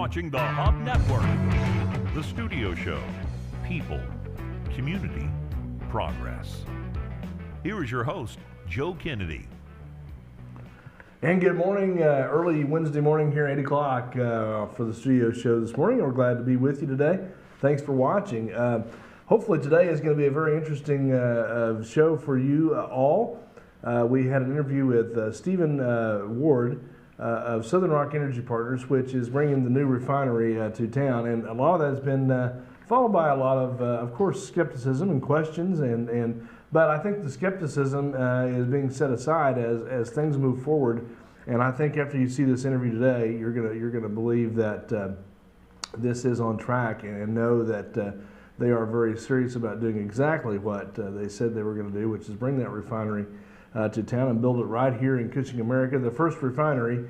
watching the Hub Network. The Studio Show. People, community, progress. Here is your host, Joe Kennedy. And good morning, early Wednesday morning here, 8 o'clock for the Studio Show this morning. We're glad to be with you today. Thanks for watching. Hopefully today is going to be a very interesting show for you all. We had an interview with Stephen Ward of Southern Rock Energy Partners, which is bringing the new refinery to town. And a lot of that has been followed by a lot of course, skepticism and questions. But I think the skepticism is being set aside as things move forward. And I think after you see this interview today, you're gonna believe that this is on track and know that they are very serious about doing exactly what they said they were going to do, which is bring that refinery to town and build it right here in Cushing, America, the first refinery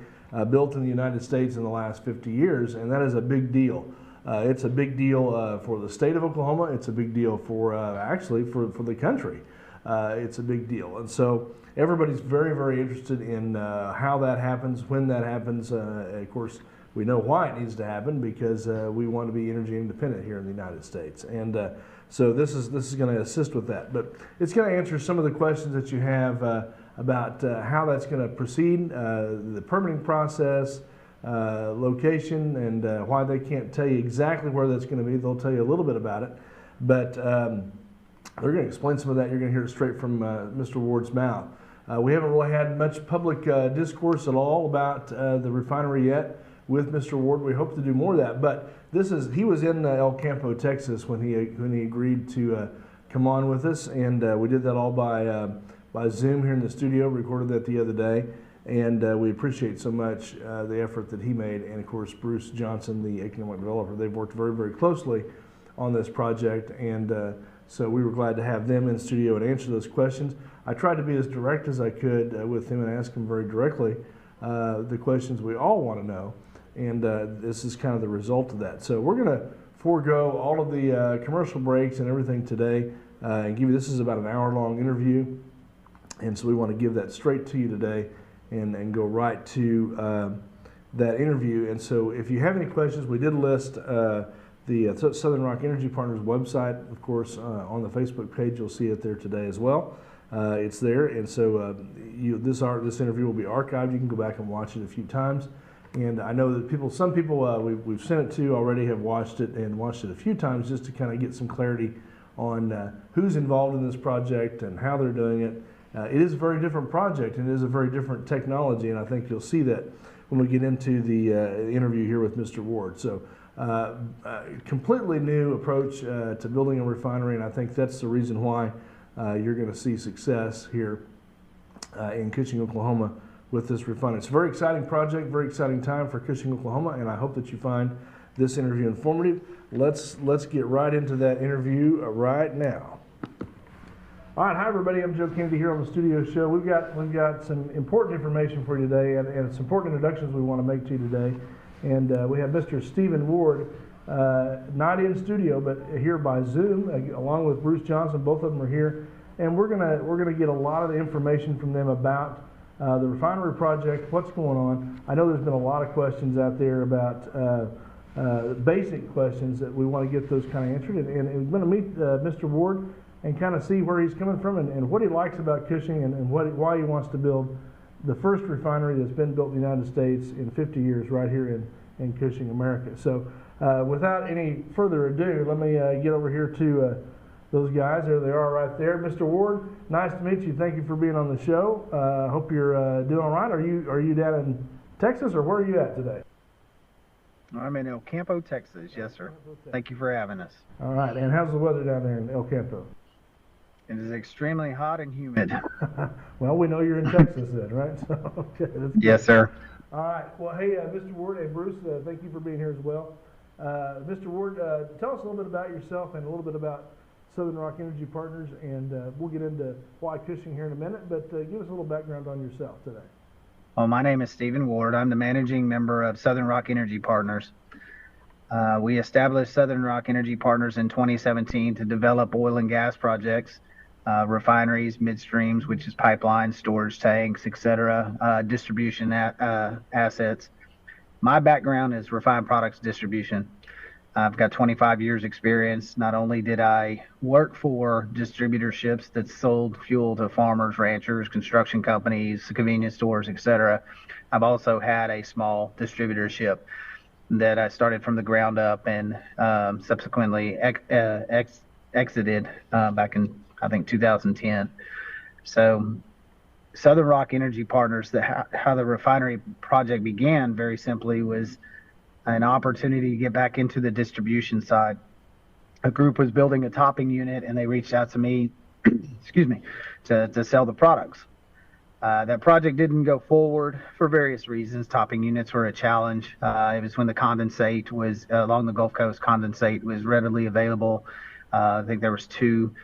built in the United States in the last 50 years, and that is a big deal. It's a big deal for the state of Oklahoma. It's a big deal for actually for the country. It's a big deal, and so everybody's very, very interested in how that happens, when that happens. Of course, we know why it needs to happen, because we want to be energy independent here in the United States, and so this is going to assist with that. But it's going to answer some of the questions that you have about how that's going to proceed, the permitting process, location, and why they can't tell you exactly where that's going to be. They'll tell you a little bit about it, but they're going to explain some of that. You're going to hear it straight from Mr. Ward's mouth. We haven't really had much public discourse at all about the refinery yet with Mr. Ward. We hope to do more of that, but he was in El Campo, Texas when he agreed to come on with us, and we did that all by Zoom here in the studio, recorded that the other day, and we appreciate so much the effort that he made, and of course Bruce Johnson, the economic developer. They've worked very, very closely on this project, and so we were glad to have them in studio and answer those questions. I tried to be as direct as I could with him and ask him very directly the questions we all want to know. And this is kind of the result of that. So we're going to forego all of the commercial breaks and everything today and give you, this is about an hour-long interview. And so we want to give that straight to you today and go right to that interview. And so if you have any questions, we did list the Southern Rock Energy Partners website, of course, on the Facebook page. You'll see it there today as well. It's there. And so this interview will be archived. You can go back and watch it a few times. And I know that some people we've sent it to already have watched it a few times just to kind of get some clarity on who's involved in this project and how they're doing it. It is a very different project, and it is a very different technology, and I think you'll see that when we get into the interview here with Mr. Ward. So completely new approach to building a refinery, and I think that's the reason why you're going to see success here in Cushing, Oklahoma, with this refinery. It's a very exciting project, very exciting time for Cushing, Oklahoma, and I hope that you find this interview informative. Let's get right into that interview right now. All right, hi everybody. I'm Joe Kennedy here on the Studio Show. We've got some important information for you today, and some important introductions we want to make to you today. And we have Mr. Stephen Ward, not in studio, but here by Zoom, along with Bruce Johnson. Both of them are here, and we're gonna get a lot of the information from them about the refinery project, what's going on. I know there's been a lot of questions out there about basic questions that we want to get those kind of answered, and we're going to meet Mr. Ward and kind of see where he's coming from and what he likes about Cushing and why he wants to build the first refinery that's been built in the United States in 50 years right here in Cushing, America. So without any further ado, let me get over here to those guys. There they are right there. Mr. Ward, nice to meet you. Thank you for being on the show. Hope you're doing all right. Are you down in Texas, or where are you at today? I'm in El Campo, Texas. Yes, sir. Thank you for having us. All right. And how's the weather down there in El Campo? It is extremely hot and humid. Well, we know you're in Texas then, right? So, okay, yes, sir. All right. Well, hey, Mr. Ward and Bruce, thank you for being here as well. Mr. Ward, tell us a little bit about yourself and a little bit about Southern Rock Energy Partners, and we'll get into why Cushing here in a minute, but give us a little background on yourself today. Well, my name is Stephen Ward. I'm the managing member of Southern Rock Energy Partners. We established Southern Rock Energy Partners in 2017 to develop oil and gas projects, refineries, midstreams, which is pipelines, storage tanks, etc., distribution assets. My background is refined products distribution. I've got 25 years experience. Not only did I work for distributorships that sold fuel to farmers, ranchers, construction companies, convenience stores, etc. I've also had a small distributorship that I started from the ground up and subsequently exited back in, I think, 2010. So Southern Rock Energy Partners, how the refinery project began very simply was an opportunity to get back into the distribution side. A group was building a topping unit and they reached out to me, excuse me, to sell the products. That project didn't go forward for various reasons. Topping units were a challenge. It was when the condensate was along the Gulf Coast. Condensate was readily available. I think there was two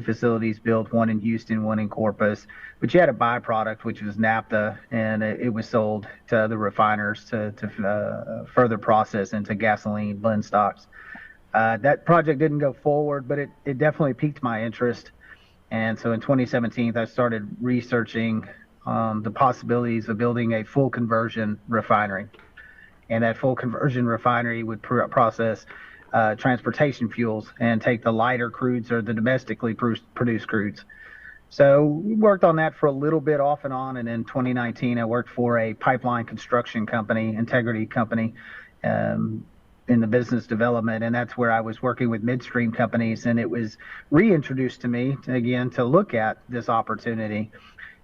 facilities built, one in Houston, one in Corpus. But you had a byproduct, which was naphtha, and it was sold to the refiners to further process into gasoline blend stocks. That project didn't go forward, but it definitely piqued my interest. And so in 2017, I started researching the possibilities of building a full conversion refinery. And that full conversion refinery would process transportation fuels and take the lighter crudes or the domestically produced crudes. So we worked on that for a little bit off and on. And in 2019, I worked for a pipeline construction company, Integrity Company, in the business development. And that's where I was working with midstream companies. And it was reintroduced to me again to look at this opportunity.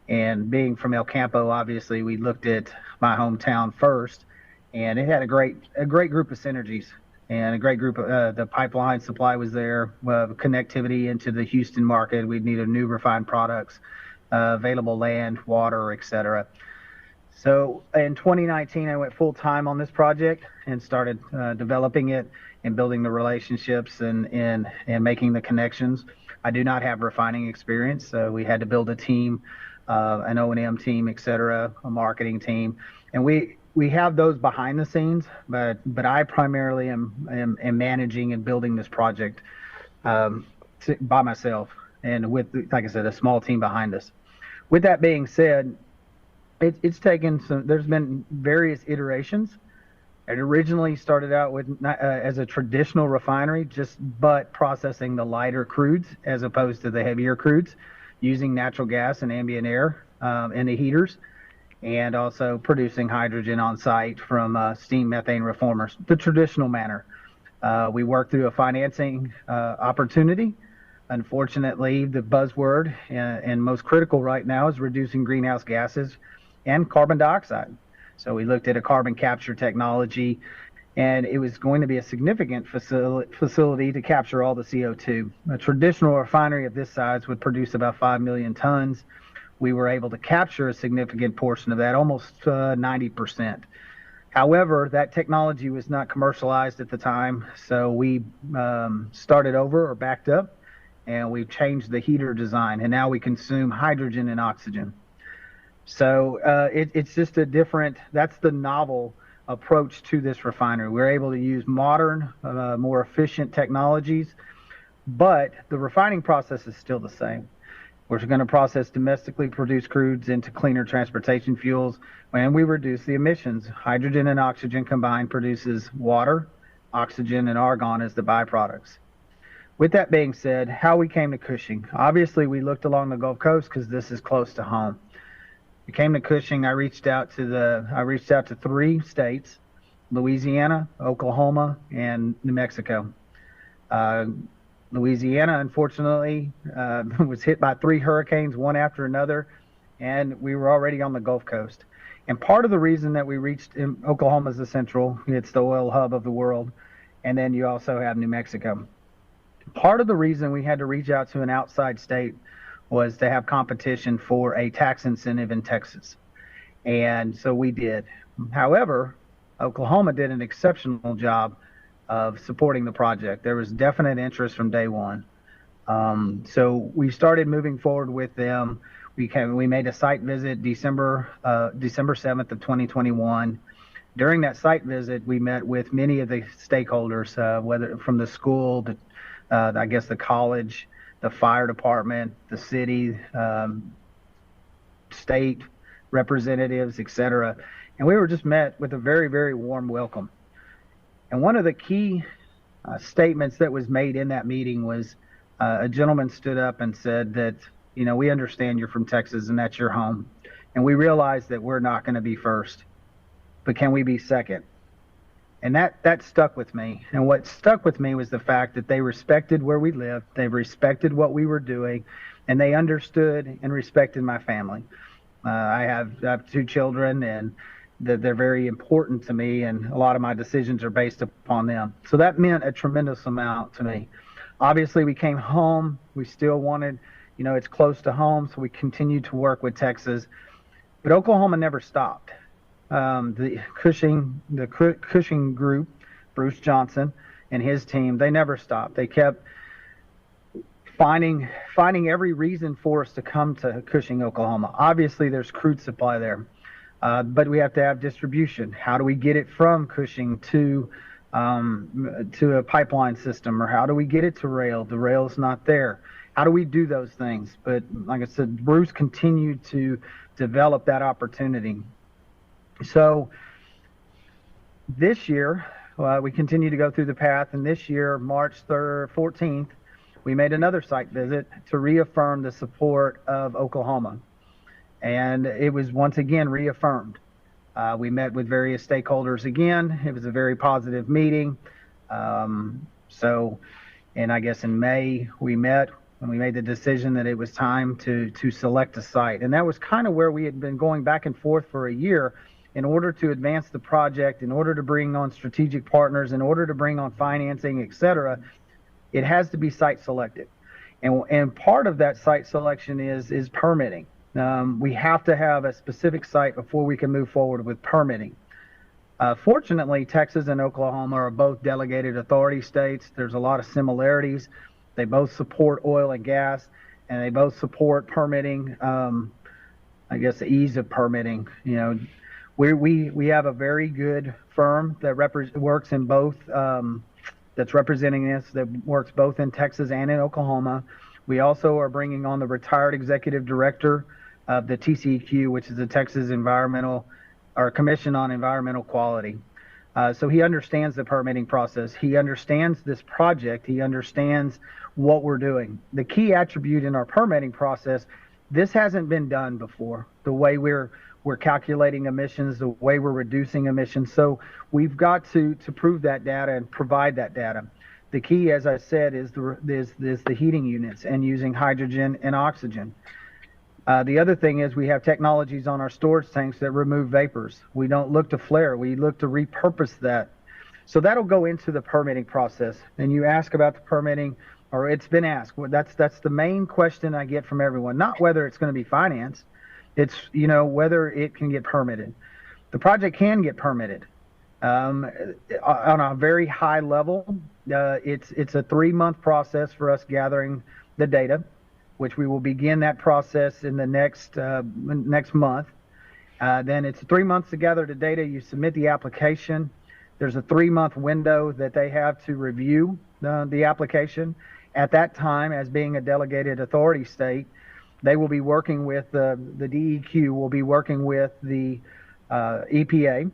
And being from El Campo, obviously, we looked at my hometown first. And it had a great group of synergies. And a great group of the pipeline supply was there, connectivity into the Houston market. We'd need a new refined products, available land, water, etc. So in 2019, I went full time on this project and started developing it and building the relationships and making the connections. I do not have refining experience, so we had to build a team, an O&M team, etc., a marketing team, and we have those behind the scenes, but I primarily am managing and building this project by myself and with, like I said, a small team behind us. With that being said, it's taken there's been various iterations. It originally started out with as a traditional refinery, but processing the lighter crudes as opposed to the heavier crudes, using natural gas and ambient air in the heaters, and also producing hydrogen on site from steam methane reformers, the traditional manner. We worked through a financing opportunity. Unfortunately, the buzzword and most critical right now is reducing greenhouse gases and carbon dioxide. So we looked at a carbon capture technology, and it was going to be a significant facility to capture all the CO2. A traditional refinery of this size would produce about 5 million tons. We were able to capture a significant portion of that, almost 90%. However, that technology was not commercialized at the time, so we started over or backed up, and we've changed the heater design, and now we consume hydrogen and oxygen. So it's just a different, that's the novel approach to this refinery. We're able to use modern, more efficient technologies, but the refining process is still the same. We're going to process domestically produced crudes into cleaner transportation fuels, and we reduce the emissions. Hydrogen and oxygen combined produces water, oxygen, and argon as the byproducts. With that being said, how we came to Cushing. Obviously, we looked along the Gulf Coast because this is close to home. We came to Cushing. I reached out to 3 states: Louisiana, Oklahoma, and New Mexico. Louisiana, unfortunately, was hit by 3 hurricanes, one after another, and we were already on the Gulf Coast. And part of the reason that we reached Oklahoma is the central; it's the oil hub of the world, and then you also have New Mexico. Part of the reason we had to reach out to an outside state was to have competition for a tax incentive in Texas. And so we did. However, Oklahoma did an exceptional job of supporting the project. There was definite interest from day one. So we started moving forward with them. We made a site visit December 7th of 2021. During that site visit, we met with many of the stakeholders, whether from the school, the college, the fire department, the city, state representatives, etc. And we were just met with a very, very warm welcome. And one of the key statements that was made in that meeting was a gentleman stood up and said that, we understand you're from Texas and that's your home. And we realize that we're not going to be first, but can we be second? And that stuck with me. And what stuck with me was the fact that they respected where we lived, they respected what we were doing, and they understood and respected my family. I have 2 children, and they're very important to me, and a lot of my decisions are based upon them. So that meant a tremendous amount to me. Obviously, we came home. We still wanted, it's close to home, so we continued to work with Texas. But Oklahoma never stopped. The Cushing group, Bruce Johnson and his team, they never stopped. They kept finding every reason for us to come to Cushing, Oklahoma. Obviously, there's crude supply there, but we have to have distribution. How do we get it from Cushing to a pipeline system, or how do we get it to rail? The rail's not there. How do we do those things? But like I said, Bruce continued to develop that opportunity. So this year, we continue to go through the path, and this year, March 14th, we made another site visit to reaffirm the support of Oklahoma. And it was once again reaffirmed. We met with various stakeholders again. It was a very positive meeting. And I guess in May, we met and we made the decision that it was time to select a site. And that was kind of where we had been going back and forth for a year. In order to advance the project, in order to bring on strategic partners, in order to bring on financing, et cetera, it has to be site selected. And part of that site selection is permitting. We have to have a specific site before we can move forward with permitting. Fortunately, Texas and Oklahoma are both delegated authority states. There's a lot of similarities. They both support oil and gas, and they both support permitting, I guess the ease of permitting. We have a very good firm that works in both, that's representing us, that works both in Texas and in Oklahoma. We also are bringing on the retired executive director of the TCEQ, which is the Texas Commission on Environmental Quality. So he understands the permitting process. He understands this project. He understands what we're doing. The key attribute in our permitting process, this hasn't been done before, the way we're calculating emissions, the way we're reducing emissions. So we've got to prove that data and provide that data. The key, as I said, is the heating units and using hydrogen and oxygen. The other thing is we have technologies on our storage tanks that remove vapors. We don't look to flare. We look to repurpose that. So that'll go into the permitting process. And you ask about the permitting, or it's been asked. That's the main question I get from everyone, not whether it's going to be financed. It's, whether it can get permitted. The project can get permitted. On a very high level, it's a 3-month process for us gathering the data, which we will begin that process in the next month. Then it's 3 months to gather the data. You submit the application. There's a 3-month window that they have to review the application. At that time, as being a delegated authority state, they will be working with the DEQ, will be working with the EPA,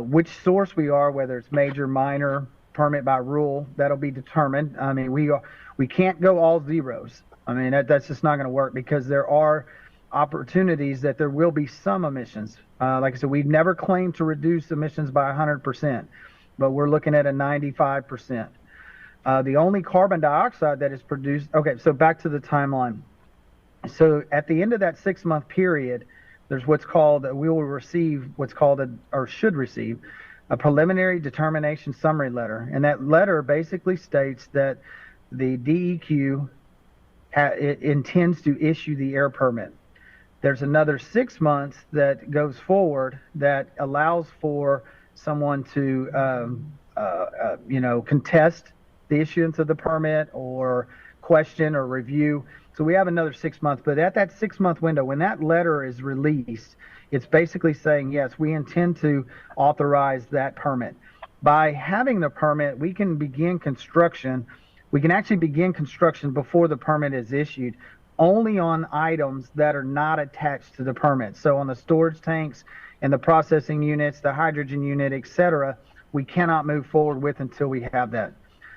which source we are, whether it's major, minor, permit by rule, that'll be determined. I mean, we can't go all zeros. I mean, that's just not going to work, because there are opportunities that there will be some emissions. Like I said, we've never claimed to reduce emissions by 100%, but we're looking at a 95%. The only carbon dioxide that is produced, okay, so back to the timeline. So at the end of that 6-month period, there's we will receive should receive a preliminary determination summary letter. And that letter basically states that the DEQ it intends to issue the air permit. There's another 6 months that goes forward that allows for someone to, contest the issuance of the permit or question or review. So we have another 6 months, but at that 6-month window, when that letter is released, it's basically saying, yes, we intend to authorize that permit. By having the permit, we can begin construction. We can actually begin construction before the permit is issued, only on items that are not attached to the permit. So on the storage tanks, and the processing units, the hydrogen unit, et cetera, we cannot move forward with until we have that.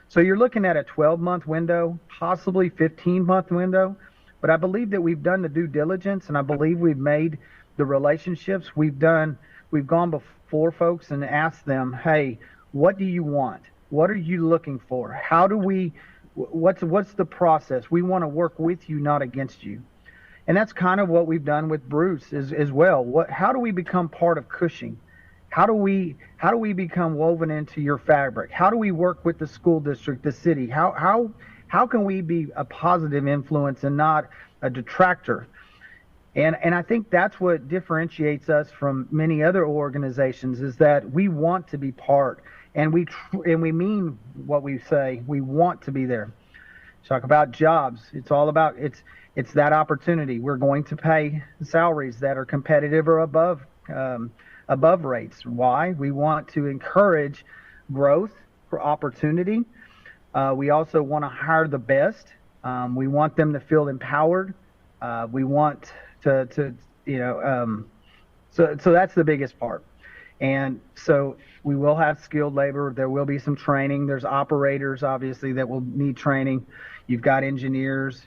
So you're looking at a 12-month window, possibly 15-month window, but I believe that we've done the due diligence, and I believe we've made the relationships. We've gone before folks and asked them, hey, what do you want? What are you looking for? What's the process? We want to work with you, not against you. And that's kind of what we've done with Bruce as well. How do we become part of Cushing? How do we become woven into your fabric? How do we work with the school district, the city? How can we be a positive influence and not a detractor? And I think that's what differentiates us from many other organizations, is that we want to be part, and we mean what we say. We want to be there. Talk about jobs. It's all about it's that opportunity. We're going to pay salaries that are competitive or above rates. Why? We want to encourage growth for opportunity. We also want to hire the best. We want them to feel empowered. We want to so that's the biggest part. And so we will have skilled labor. There will be some training. There's operators, obviously, that will need training. You've got engineers,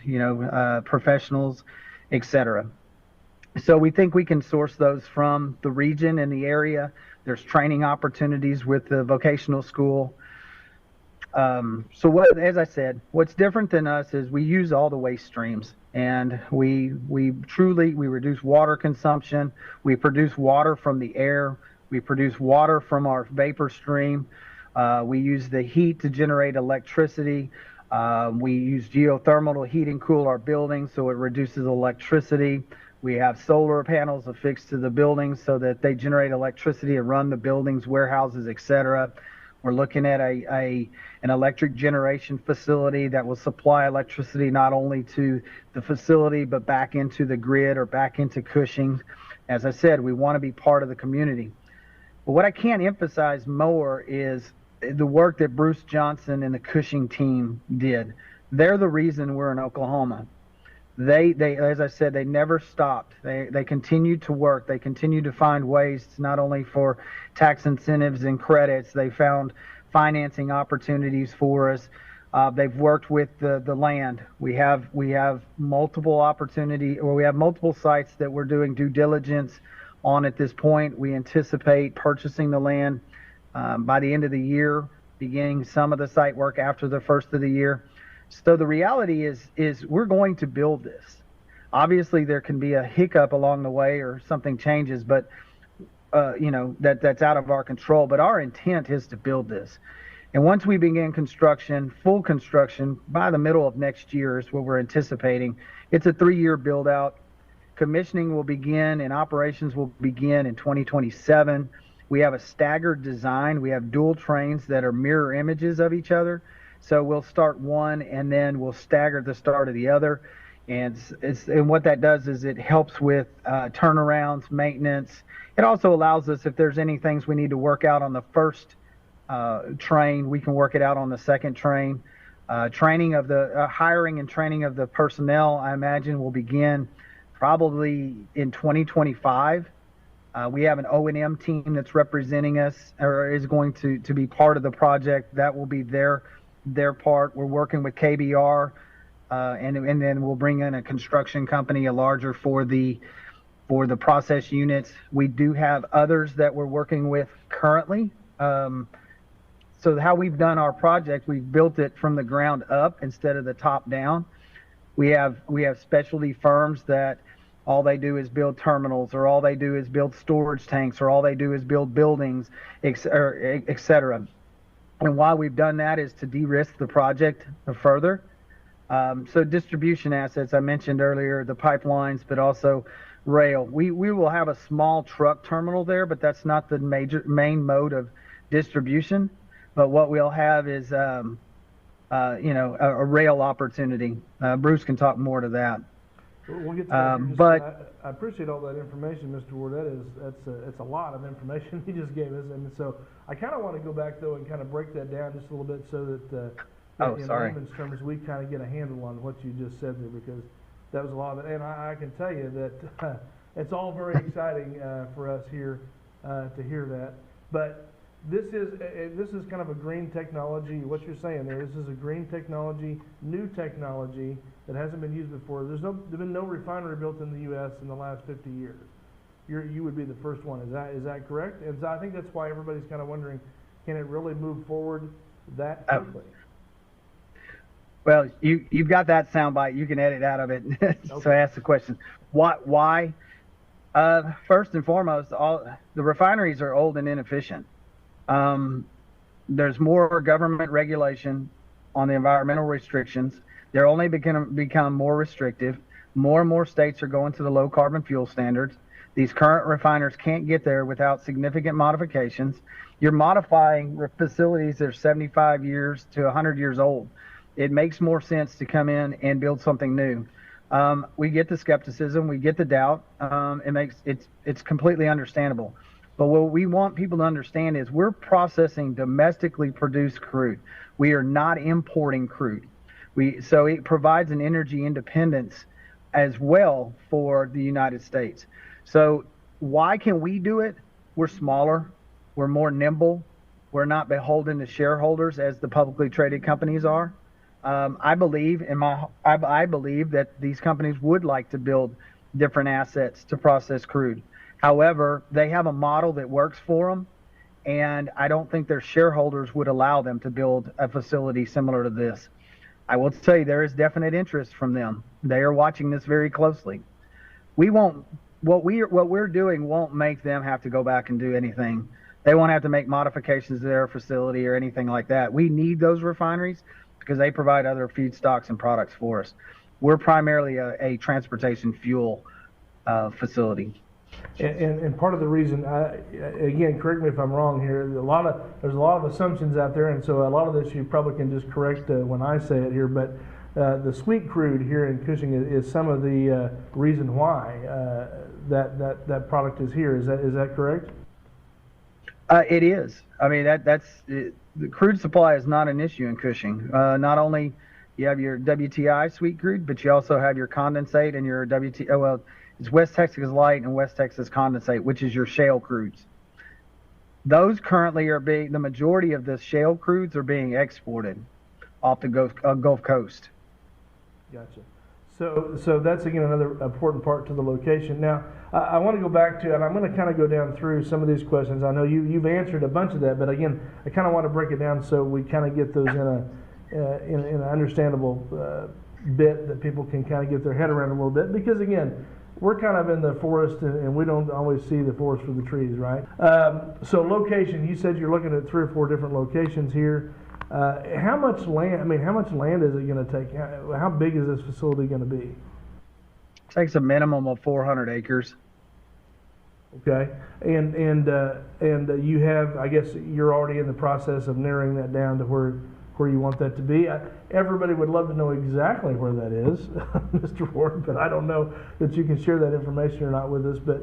professionals, etc. So we think we can source those from the region and the area. There's training opportunities with the vocational school. As I said, what's different than us is we use all the waste streams, and we reduce water consumption. We produce water from the air. We produce water from our vapor stream. We use the heat to generate electricity. We use geothermal to heat and cool our buildings, so it reduces electricity. We have solar panels affixed to the buildings so that they generate electricity and run the buildings, warehouses, etc. We're looking at an electric generation facility that will supply electricity not only to the facility but back into the grid or back into Cushing. As I said, we want to be part of the community. But what I can't emphasize more is the work that Bruce Johnson and the Cushing team did. They're the reason we're in Oklahoma. They as I said, they never stopped. They continued to work. They continued to find ways to not only for tax incentives and credits. They found financing opportunities for us. They've worked with the land. We have multiple sites that we're doing due diligence on at this point. We anticipate purchasing the land by the end of the year, beginning some of the site work after the first of the year. So the reality is we're going to build this. Obviously, there can be a hiccup along the way or something changes, but that's out of our control. But our intent is to build this. And once we begin construction, full construction, by the middle of next year is what we're anticipating. It's a 3-year build out. Commissioning will begin and operations will begin in 2027. We have a staggered design. We have dual trains that are mirror images of each other. So we'll start one and then we'll stagger the start of the other. And what that does is it helps with turnarounds, maintenance. It also allows us, if there's any things we need to work out on the first train, we can work it out on the second train. Training of the hiring and training of the personnel, I imagine, will begin probably in 2025. We have an O&M team that's representing us or is going to be part of the project. That will be their part. We're working with KBR, and then we'll bring in a construction company, a larger for the process units. We do have others that we're working with currently. So how we've done our project, we've built it from the ground up instead of the top down. We have specialty firms that all they do is build terminals, or all they do is build storage tanks, or all they do is build buildings, etc. And why we've done that is to de-risk the project further. So distribution assets, I mentioned earlier, the pipelines, but also rail. We will have a small truck terminal there, but that's not the main mode of distribution. But what we'll have is, a rail opportunity. Bruce can talk more to that. We'll get to that. I appreciate all that information, Mr. Ward. It's a lot of information he just gave us, and so I kind of want to go back though and kind of break that down just a little bit so that in layman's terms we kind of get a handle on what you just said there, because that was a lot of it. And I can tell you that it's all very exciting for us here to hear that. But this is kind of a green technology. What you're saying there, this is a green technology, new technology that hasn't been used before. There's been no refinery built in the U.S. in the last 50 years. You would be the first one. Is that correct? And so I think that's why everybody's kind of wondering, can it really move forward that quickly? Well, you've got that soundbite. You can edit out of it. So ask the question. Why? First and foremost, the refineries are old and inefficient. There's more government regulation on the environmental restrictions. They're only become more restrictive. More and more states are going to the low carbon fuel standards. These current refiners can't get there without significant modifications. You're modifying facilities that are 75 years to 100 years old. It makes more sense to come in and build something new. We get the skepticism, we get the doubt. It's completely understandable. But what we want people to understand is we're processing domestically produced crude. We are not importing crude. So it provides an energy independence as well for the United States. So why can we do it? We're smaller, we're more nimble, we're not beholden to shareholders as the publicly traded companies are. I believe that these companies would like to build different assets to process crude. However, they have a model that works for them, and I don't think their shareholders would allow them to build a facility similar to this. I will tell you there is definite interest from them. They are watching this very closely. What we're doing won't make them have to go back and do anything. They won't have to make modifications to their facility or anything like that. We need those refineries because they provide other feedstocks and products for us. We're primarily a transportation fuel facility. And part of the reason, again, correct me if I'm wrong here, there's a lot of assumptions out there, and so a lot of this you probably can just correct when I say it here, but the sweet crude here in Cushing is some of the reason why that product is here. Is that correct? It is. I mean, the crude supply is not an issue in Cushing. Not only you have your WTI sweet crude, but you also have your condensate and your it's West Texas Light and West Texas Condensate, which is your shale crudes. Those currently the majority of the shale crudes are being exported off the Gulf Coast. Gotcha. So that's, again, another important part to the location. Now, I want to go back to, and I'm going to kind of go down through some of these questions. I know you've answered a bunch of that, but again, I kind of want to break it down so we kind of get those in an understandable bit that people can kind of get their head around a little bit, because again, we're kind of in the forest and we don't always see the forest for the trees, right? So location, you said you're looking at 3 or 4 different locations here. How much land is it going to take? How big is this facility going to be? It takes a minimum of 400 acres. Okay, and you have, I guess you're already in the process of narrowing that down to where you want that to be. Everybody would love to know exactly where that is, Mr. Ward, but I don't know that you can share that information or not with us. But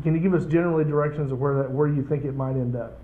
can you give us generally directions of where you think it might end up?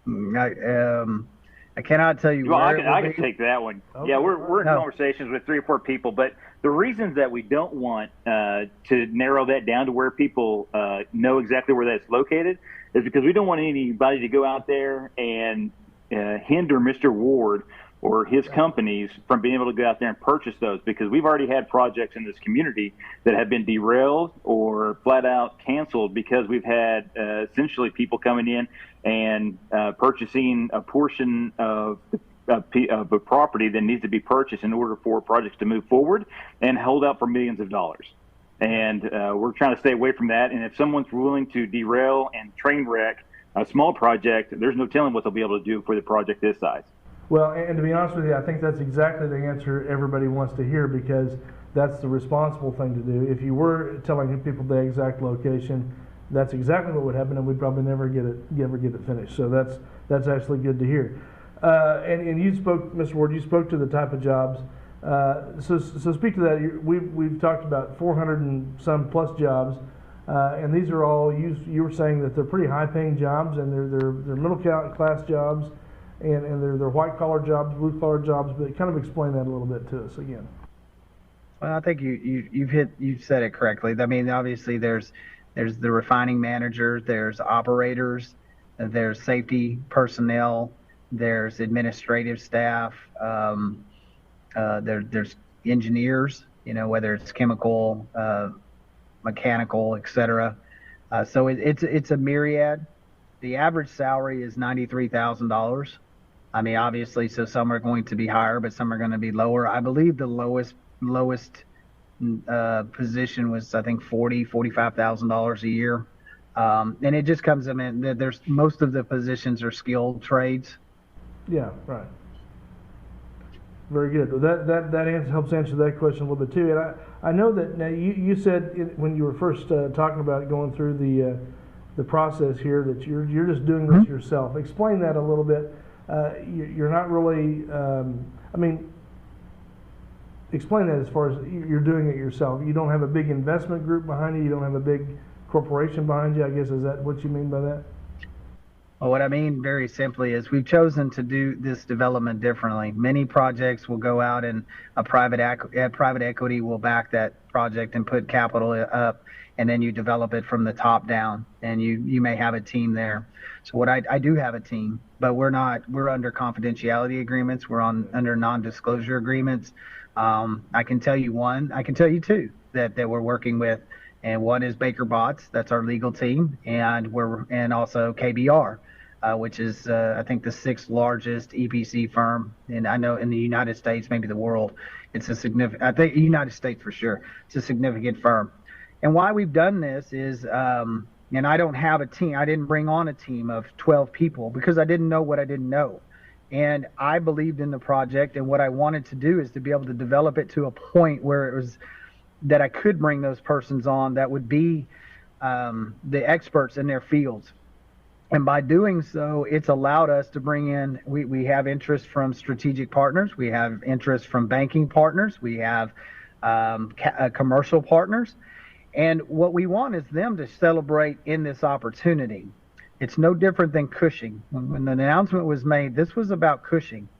I cannot tell you. Well, where I can take that one. Okay. Yeah, we're in conversations with 3 or 4 people, but the reasons that we don't want to narrow that down to where people know exactly where that's located is because we don't want anybody to go out there and hinder Mr. Ward or his companies from being able to go out there and purchase those, because we've already had projects in this community that have been derailed or flat out canceled because we've had essentially people coming in and purchasing a portion of a property that needs to be purchased in order for projects to move forward and hold out for millions of dollars. And we're trying to stay away from that. And if someone's willing to derail and train wreck a small project, there's no telling what they'll be able to do for the project this size. Well, and to be honest with you, I think that's exactly the answer everybody wants to hear, because that's the responsible thing to do. If you were telling people the exact location, that's exactly what would happen, and we'd probably never get it finished. So that's actually good to hear. And you spoke, Mr. Ward, you spoke to the type of jobs. So speak to that. We've talked about 400 and some plus jobs. And these are all, you were saying that they're pretty high-paying jobs, and they're middle-class jobs, and they're white-collar jobs, blue-collar jobs. But kind of explain that a little bit to us again. Well, I think you've said it correctly. I mean, obviously there's the refining manager, there's operators, there's safety personnel, there's administrative staff, there's engineers, whether it's chemical, mechanical, etc. So it's a myriad. The average salary is $93,000. I mean, obviously, so some are going to be higher, but some are going to be lower. I believe the lowest position was, I think, $45,000 a year. And it just comes, I mean, there's most of the positions are skilled trades. Yeah, right. Very good. Well, that helps answer that question a little bit too. And I know that now you said when you were first talking about going through the process here that you're just doing this yourself. Explain that a little bit. You're not really. I mean, explain that as far as you're doing it yourself. You don't have a big investment group behind you. You don't have a big corporation behind you. I guess, is that what you mean by that? Well, what I mean very simply is we've chosen to do this development differently. Many projects will go out and a private equity will back that project and put capital up, and then you develop it from the top down, and you may have a team there. So what I do have a team, but we're under confidentiality agreements. We're under non-disclosure agreements. I can tell you one, I can tell you two that we're working with, and one is Baker Botts, that's our legal team, and also KBR. Which is, I think, the sixth largest EPC firm, and I know in the United States, maybe the world. It's a significant, I think, United States for sure. It's a significant firm. And why we've done this is, and I don't have a team. I didn't bring on a team of 12 people because I didn't know what I didn't know. And I believed in the project, and what I wanted to do is to be able to develop it to a point where it was that I could bring those persons on that would be the experts in their fields. And by doing so, it's allowed us to bring in, we have interest from strategic partners. We have interest from banking partners. We have commercial partners. And what we want is them to celebrate in this opportunity. It's no different than Cushing. When the announcement was made, this was about Cushing.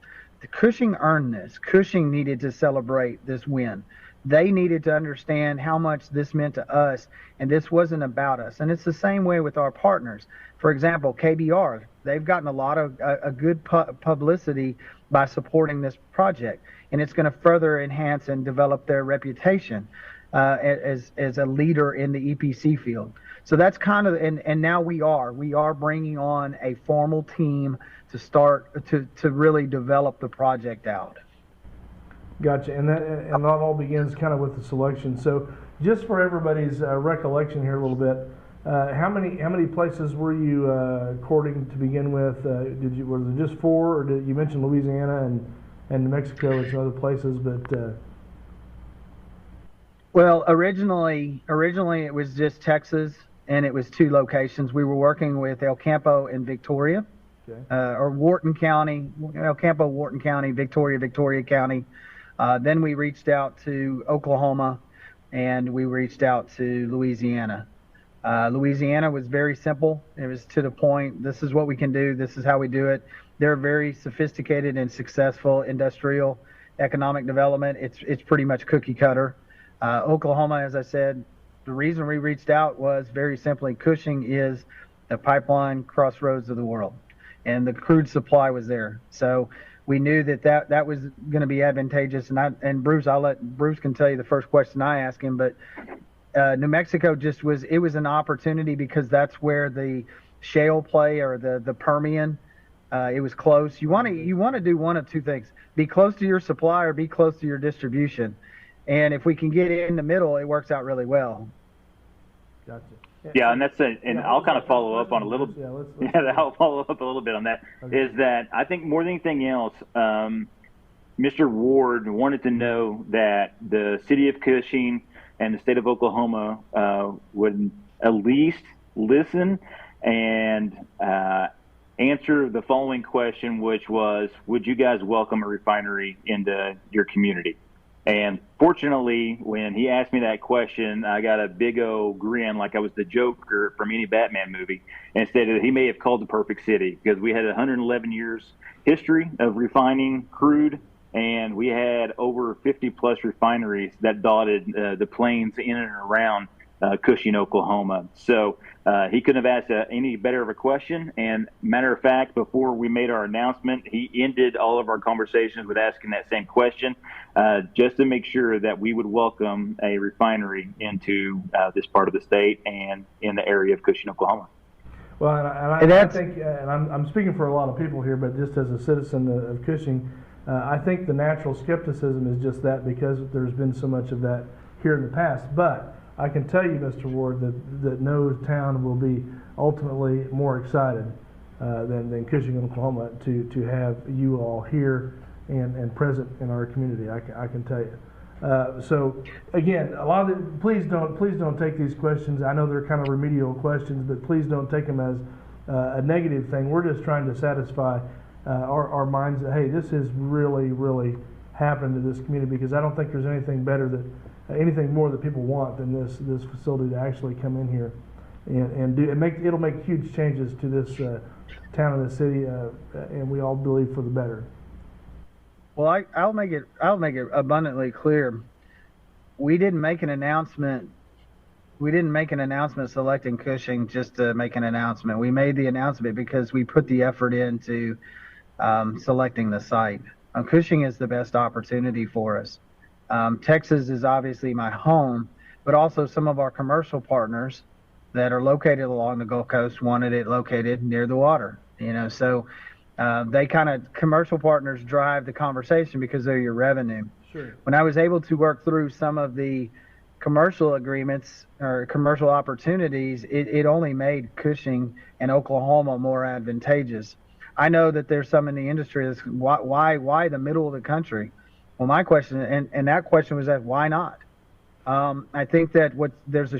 The Cushing earned this. Cushing needed to celebrate this win. They needed to understand how much this meant to us, and this wasn't about us. And it's the same way with our partners. For example, KBR, they've gotten a lot of a good publicity by supporting this project, and it's going to further enhance and develop their reputation as a leader in the EPC field. So that's kind of, and now we are bringing on a formal team to start to really develop the project out. Gotcha, and that all begins kind of with the selection. So, just for everybody's recollection here a little bit, how many places were you courting to begin with? Was it just 4, or you mentioned Louisiana and New Mexico and some other places? But well, originally it was just Texas, and it was 2 locations. We were working with El Campo and Victoria, okay. Or Wharton County, El Campo, Wharton County, Victoria County. Then we reached out to Oklahoma, and we reached out to Louisiana. Louisiana was very simple. It was to the point. This is what we can do. This is how we do it. They're very sophisticated and successful industrial economic development. It's pretty much cookie cutter. Oklahoma, as I said, the reason we reached out was very simply Cushing is the pipeline crossroads of the world, and the crude supply was there. So we knew that was going to be advantageous. And Bruce, I'll let Bruce can tell you the first question I asked him, but New Mexico it was an opportunity because that's where the shale play, or the Permian, it was close. You want to do one of two things: be close to your supply or be close to your distribution. And if we can get in the middle, it works out really well. Gotcha. Yeah, and I'll kind of follow up on a little. I'll follow up a little bit on that. Okay. Is that I think more than anything else, Mr. Ward wanted to know that the city of Cushing and the state of Oklahoma would at least listen and answer the following question, which was, would you guys welcome a refinery into your community? And fortunately, when he asked me that question, I got a big old grin like I was the Joker from any Batman movie, and stated that he may have called the perfect city because we had 111 years history of refining crude and we had over 50 plus refineries that dotted the plains in and around Cushing, Oklahoma. So he couldn't have asked any better of a question. And matter of fact, before we made our announcement, he ended all of our conversations with asking that same question, just to make sure that we would welcome a refinery into this part of the state and in the area of Cushing, Oklahoma. Well, I think, and I'm speaking for a lot of people here, but just as a citizen of Cushing, I think the natural skepticism is just that, because there's been so much of that here in the past. But I can tell you, Mr. Ward, that no town will be ultimately more excited than Cushing, Oklahoma, to have you all here and present in our community. I can tell you. So again, please don't take these questions. I know they're kind of remedial questions, but please don't take them as a negative thing. We're just trying to satisfy our minds that, hey, this is really happening to this community, because I don't think there's anything better anything more that people want than this facility to actually come in here and do it'll make huge changes to this town and the city, and we all believe for the better. Well, I'll make it abundantly clear. We didn't make an announcement selecting Cushing just to make an announcement. We made the announcement because we put the effort into selecting the site. Cushing is the best opportunity for us. Texas is obviously my home, but also some of our commercial partners that are located along the Gulf Coast wanted it located near the water. So commercial partners drive the conversation because they're your revenue. Sure. When I was able to work through some of the commercial agreements or commercial opportunities, it only made Cushing and Oklahoma more advantageous. I know that there's some in the industry that's why the middle of the country? Well, my question, and that question was that why not? I think that there's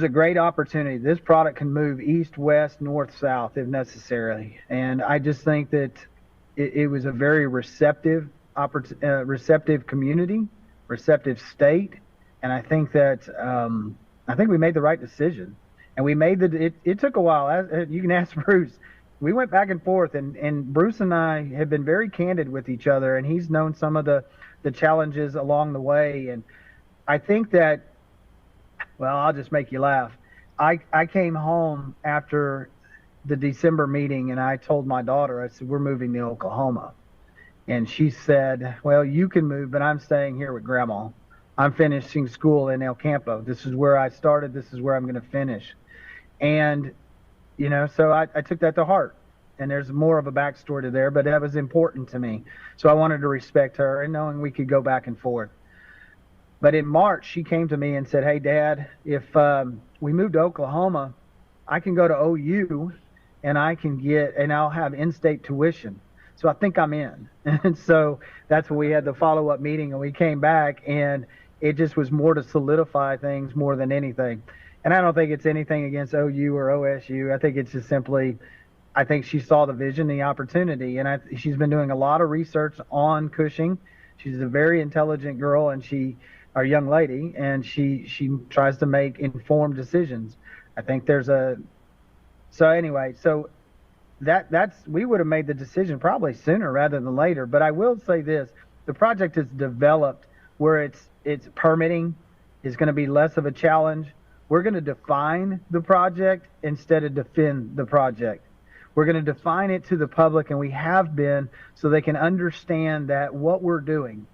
a great opportunity. This product can move east, west, north, south if necessary. And I just think that it was a very receptive community, receptive state. And I think that we made the right decision. And we made it took a while. You can ask Bruce. We went back and forth, and Bruce and I have been very candid with each other, and he's known some of the challenges along the way. And I think that, well, I'll just make you laugh. I came home after the December meeting, and I told my daughter, I said, we're moving to Oklahoma. And she said, well, you can move, but I'm staying here with Grandma. I'm finishing school in El Campo. This is where I started. This is where I'm going to finish. And, so I took that to heart. And there's more of a backstory to there, but that was important to me. So I wanted to respect her, and knowing we could go back and forth. But in March, she came to me and said, hey, Dad, if we move to Oklahoma, I can go to OU and I'll have in-state tuition. So I think I'm in. And so that's when we had the follow-up meeting, and we came back, and it just was more to solidify things more than anything. And I don't think it's anything against OU or OSU. I think it's just simply, I think she saw the vision, the opportunity, and she's been doing a lot of research on Cushing. She's a very intelligent girl, and our young lady, and she tries to make informed decisions. I think so we would have made the decision probably sooner rather than later. But I will say this, the project is developed where its permitting is going to be less of a challenge. We're going to define the project instead of defend the project. We're going to define it to the public, and we have been, so they can understand that what we're doing,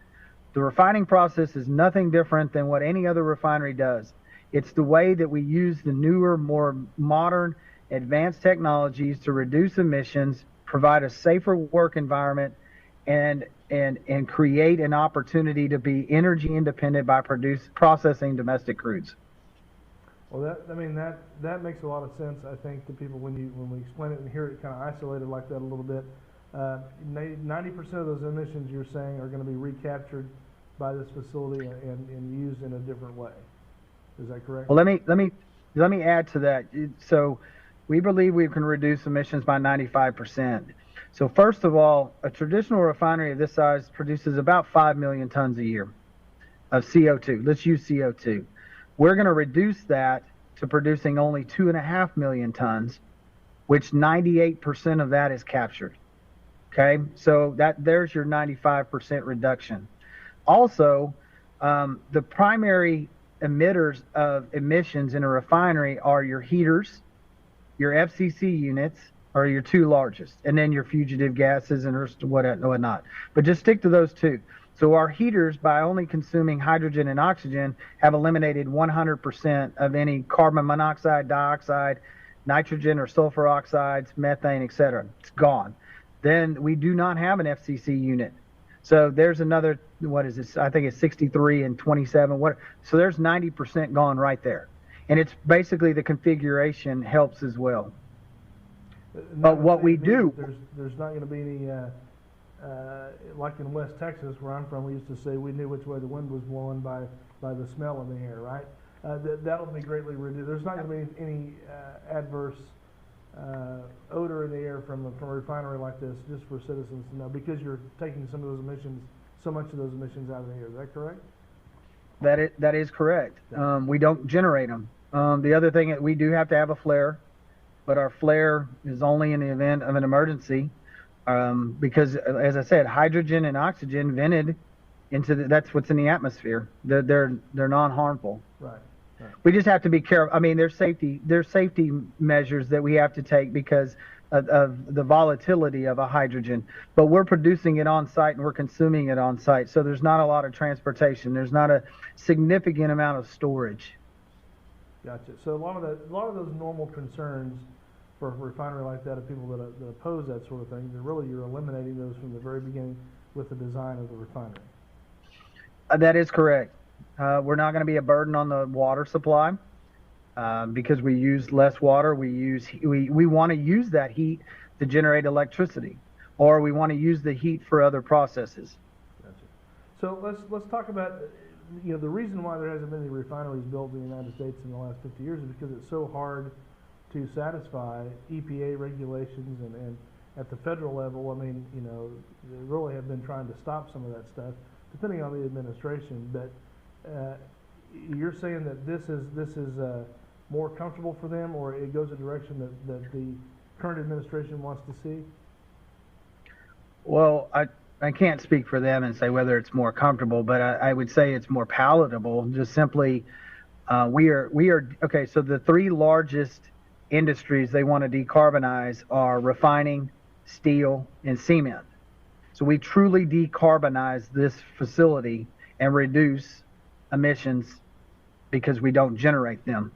the refining process is nothing different than what any other refinery does. It's the way that we use the newer, more modern, advanced technologies to reduce emissions, provide a safer work environment, and create an opportunity to be energy independent by processing domestic crudes. Well, that makes a lot of sense, I think, to people when we explain it and hear it kind of isolated like that a little bit. 90% of those emissions you're saying are going to be recaptured by this facility and used in a different way. Is that correct? Well, let me add to that. So we believe we can reduce emissions by 95%. So first of all, a traditional refinery of this size produces about 5 million tons a year of CO2. Let's use CO2. We're going to reduce that to producing only 2.5 million tons, which 98% of that is captured. Okay, so there's your 95% reduction. Also, the primary emitters of emissions in a refinery are your heaters, your FCC units are your two largest, and then your fugitive gases and whatnot. But just stick to those two. So our heaters, by only consuming hydrogen and oxygen, have eliminated 100% of any carbon monoxide, dioxide, nitrogen or sulfur oxides, methane, etc. It's gone. Then we do not have an FCC unit. So there's another, what is this? I think it's 63 and 27. So there's 90% gone right there. And it's basically the configuration helps as well. But what we do, there's not going to be any, like in West Texas, where I'm from, we used to say we knew which way the wind was blowing by the smell in the air, right? That'll be greatly reduced. There's not going to be any adverse odor in the air from a refinery like this, just for citizens to know, because you're taking some of those emissions, so much of those emissions out of the air. Is that correct? That is correct. We don't generate them. The other thing, we do have to have a flare, but our flare is only in the event of an emergency, because, as I said, hydrogen and oxygen vented into that's what's in the atmosphere. They're non-harmful. Right. We just have to be careful. I mean, there's safety measures that we have to take because of the volatility of a hydrogen, but we're producing it on site and we're consuming it on site. So there's not a lot of transportation. There's not a significant amount of storage. Gotcha. So a lot of those normal concerns for a refinery like that, of people that oppose that sort of thing, you're eliminating those from the very beginning with the design of the refinery. That is correct. We're not going to be a burden on the water supply because we use less water. We want to use that heat to generate electricity, or we want to use the heat for other processes. Gotcha. So let's talk about, the reason why there hasn't been any refineries built in the United States in the last 50 years is because it's so hard to satisfy EPA regulations, and at the federal level, I mean, they really have been trying to stop some of that stuff, depending on the administration. But you're saying that this is more comfortable for them, or it goes a direction that the current administration wants to see? Well, I can't speak for them and say whether it's more comfortable, but I would say it's more palatable. Just simply, we are okay. So the three largest industries they want to decarbonize are refining, steel, and cement. So we truly decarbonize this facility and reduce emissions because we don't generate them.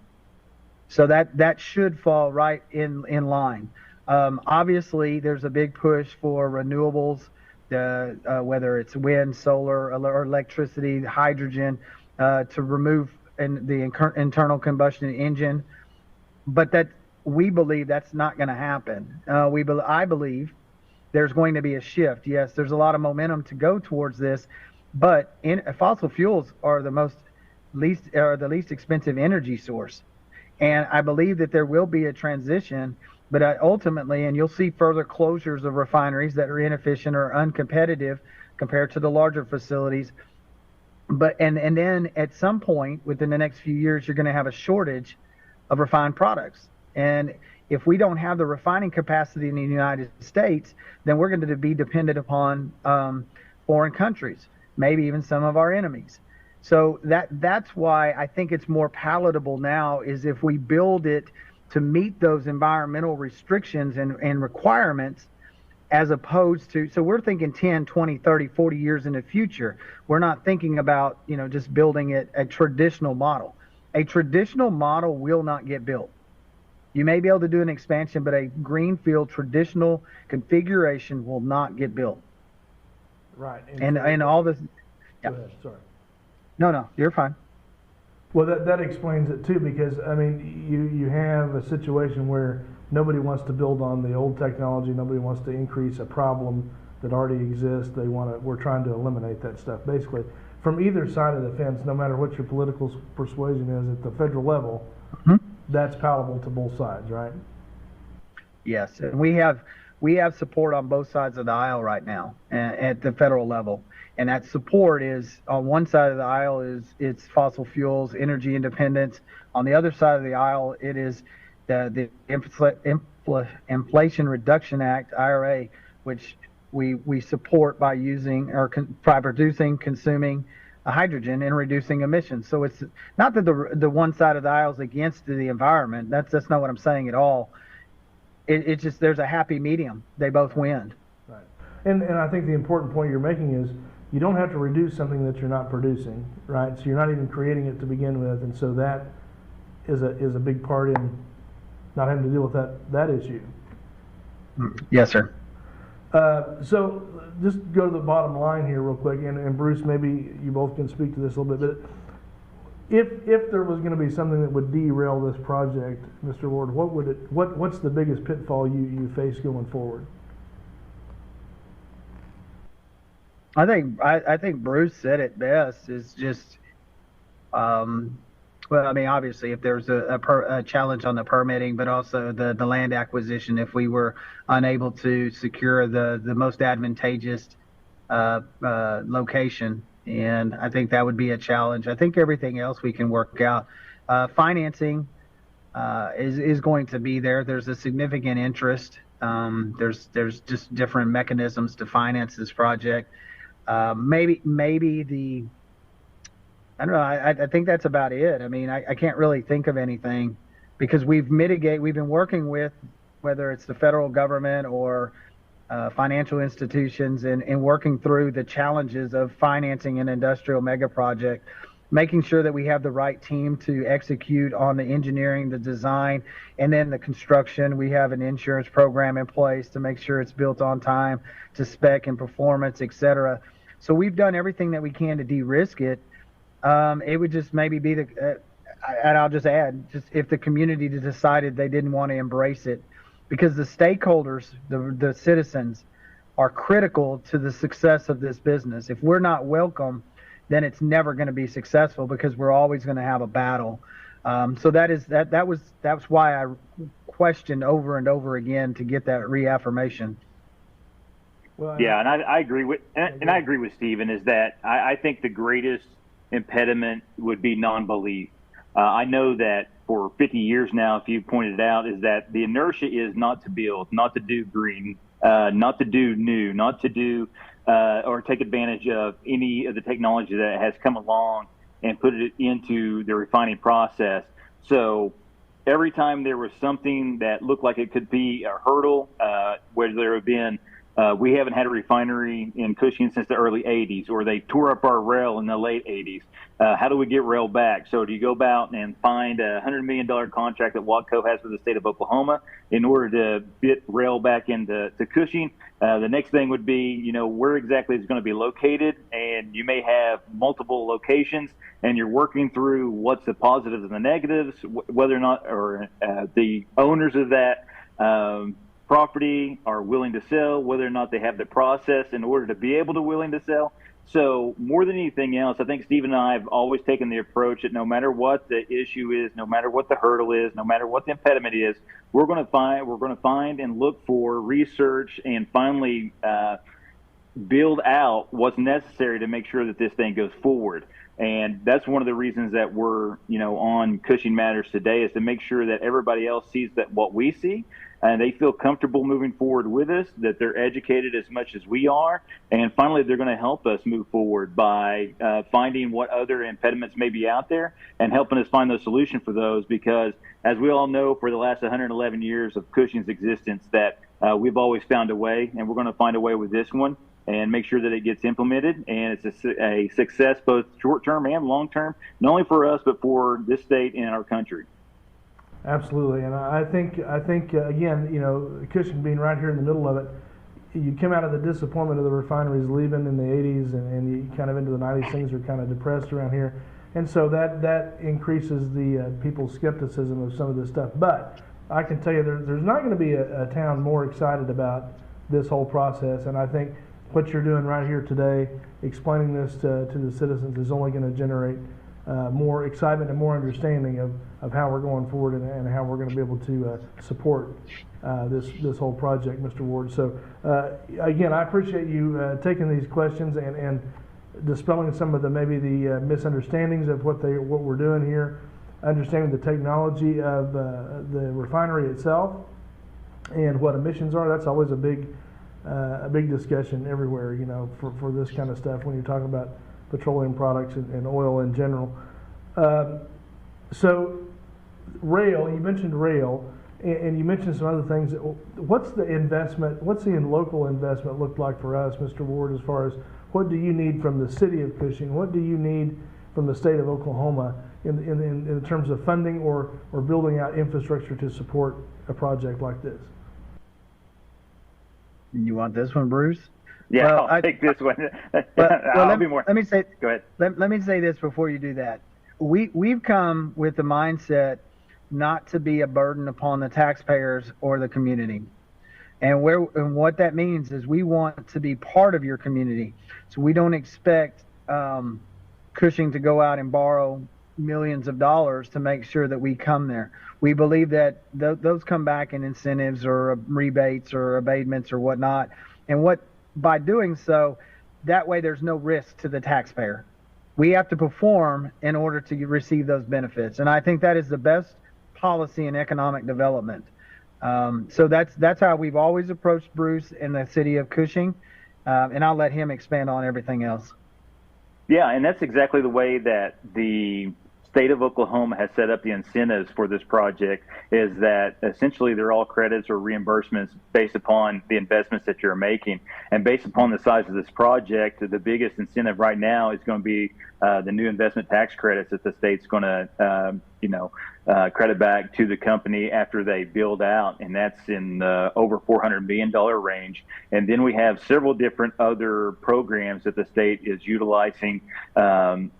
So that should fall right in line. Obviously, there's a big push for renewables, whether it's wind, solar, or electricity, hydrogen, to remove the internal combustion engine. But we believe that's not going to happen. I believe there's going to be a shift. Yes, there's a lot of momentum to go towards this, but fossil fuels are the least expensive energy source. And I believe that there will be a transition, but ultimately, and you'll see further closures of refineries that are inefficient or uncompetitive compared to the larger facilities. But and then at some point within the next few years, you're going to have a shortage of refined products. And if we don't have the refining capacity in the United States, then we're going to be dependent upon foreign countries, maybe even some of our enemies. So that's why I think it's more palatable now, is if we build it to meet those environmental restrictions and requirements, as opposed to, so we're thinking 10, 20, 30, 40 years in the future. We're not thinking about, just building it a traditional model. A traditional model will not get built. You may be able to do an expansion, but a greenfield traditional configuration will not get built. Right. And all this. Yeah. Go ahead. Sorry. No, you're fine. Well, that explains it too, because I mean, you have a situation where nobody wants to build on the old technology. Nobody wants to increase a problem that already exists. We're trying to eliminate that stuff. Basically, from either side of the fence, no matter what your political persuasion is at the federal level, that's palatable to both sides, right? Yes, and we have support on both sides of the aisle right now at the federal level. And that support is, on one side of the aisle it's fossil fuels, energy independence. On the other side of the aisle, it is the Inflation Reduction Act, IRA, which we support by using or by producing, consuming hydrogen and reducing emissions. So it's not that the one side of the aisle is against the environment. That's not what I'm saying at all. It's just there's a happy medium. They both win. Right. And I think the important point you're making is you don't have to reduce something that you're not producing, right? So you're not even creating it to begin with, and so that is a big part in not having to deal with that issue. Yes, sir. So just go to the bottom line here real quick, and Bruce, maybe you both can speak to this a little bit, but if there was going to be something that would derail this project, Mr. Ward, what's the biggest pitfall you face going forward? I think Bruce said it best. Is just, well, I mean, obviously, if there's a challenge on the permitting, but also the land acquisition, if we were unable to secure the most advantageous location, and I think that would be a challenge. I think everything else we can work out. Financing is going to be there. There's a significant interest. There's just different mechanisms to finance this project. Maybe I don't know. I think that's about it. I mean, I can't really think of anything because we've been working with, whether it's the federal government or financial institutions and working through the challenges of financing an industrial mega project, making sure that we have the right team to execute on the engineering, the design, and then the construction. We have an insurance program in place to make sure it's built on time to spec and performance, et cetera. So we've done everything that we can to de-risk it. It would just maybe be and I'll just add, just if the community decided they didn't want to embrace it, because the stakeholders, the citizens, are critical to the success of this business. If we're not welcome, then it's never going to be successful because we're always going to have a battle. So that's why I questioned over and over again to get that reaffirmation. Well, yeah, and I agree with I agree with Stephen. Is that I think the greatest impediment would be non-belief. I know that for 50 years now, if you pointed out, is that the inertia is not to build, not to do green, not to do new, not to do or take advantage of any of the technology that has come along and put it into the refining process. So every time there was something that looked like it could be a hurdle, whether there have been we haven't had a refinery in Cushing since the early 80s, or they tore up our rail in the late 80s. How do we get rail back? So do you go about and find a $100 million contract that Watco has with the state of Oklahoma in order to get rail back into Cushing? The next thing would be, where exactly is going to be located, and you may have multiple locations, and you're working through what's the positives and the negatives, whether or not or the owners of that property are willing to sell, whether or not they have the process in order to be able to willing to sell. So more than anything else, I think Steve and I have always taken the approach that no matter what the issue is, no matter what the hurdle is, no matter what the impediment is, we're going to find and look for research and finally build out what's necessary to make sure that this thing goes forward. And that's one of the reasons that we're, on Cushing Matters today, is to make sure that everybody else sees that what we see, and they feel comfortable moving forward with us, that they're educated as much as we are. And finally, they're going to help us move forward by finding what other impediments may be out there and helping us find the solution for those. Because as we all know, for the last 111 years of Cushing's existence, that we've always found a way, and we're going to find a way with this one and make sure that it gets implemented, and it's a success both short-term and long-term, not only for us, but for this state and our country. Absolutely, and I think again, Cushing being right here in the middle of it, you come out of the disappointment of the refineries leaving in the 80s, and you kind of into the 90s, things are kind of depressed around here, and so that increases the people's skepticism of some of this stuff. But I can tell you there's not going to be a town more excited about this whole process, and I think what you're doing right here today, explaining this to the citizens, is only going to generate more excitement and more understanding of how we're going forward and how we're going to be able to support this whole project, Mr. Ward. So again, I appreciate you taking these questions and dispelling some of the misunderstandings of what we're doing here, understanding the technology of the refinery itself and what emissions are. That's always a big a big discussion everywhere, for this kind of stuff when you're talking about petroleum products and oil in general. So rail, you mentioned rail, and you mentioned some other things. What's the local investment look like for us, Mr. Ward, as far as what do you need from the city of Cushing? What do you need from the state of Oklahoma in terms of funding or building out infrastructure to support a project like this? You want this one, Bruce? Yeah, well, I'll take this one. Let me say. Go ahead. Let me say this before you do that. We've come with the mindset not to be a burden upon the taxpayers or the community, and what that means is we want to be part of your community. So we don't expect Cushing to go out and borrow millions of dollars to make sure that we come there. We believe that those come back in incentives or rebates or abatements or whatnot, and by doing so, that way there's no risk to the taxpayer. We have to perform in order to receive those benefits, and I think that is the best policy in economic development. So that's how we've always approached Bruce in the city of Cushing, and I'll let him expand on everything else. Yeah, and that's exactly the way that the state of Oklahoma has set up the incentives for this project, is that essentially they're all credits or reimbursements based upon the investments that you're making. And based upon the size of this project, the biggest incentive right now is going to be the new investment tax credits that the state's going to, credit back to the company after they build out, and that's in the over $400 million range. And then we have several different other programs that the state is utilizing,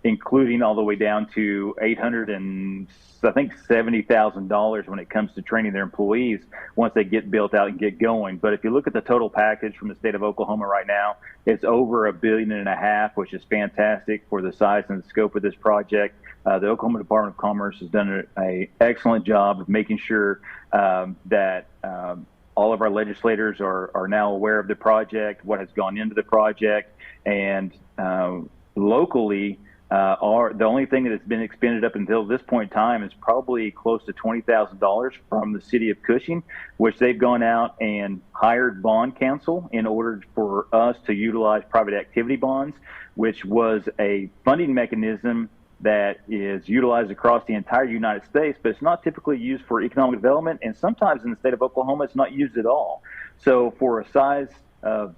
including all the way down to $870,000 when it comes to training their employees once they get built out and get going. But if you look at the total package from the state of Oklahoma right now, it's over $1.5 billion, which is fantastic for the size and the scope of this project. The Oklahoma Department of Commerce has done an excellent job of making sure that all of our legislators are now aware of the project, what has gone into the project, and locally, the only thing that has been expended up until this point in time is probably close to $20,000 from the city of Cushing, which they've gone out and hired bond counsel in order for us to utilize private activity bonds, which was a funding mechanism that is utilized across the entire United States, but it's not typically used for economic development, and sometimes in the state of Oklahoma, it's not used at all. So for a size of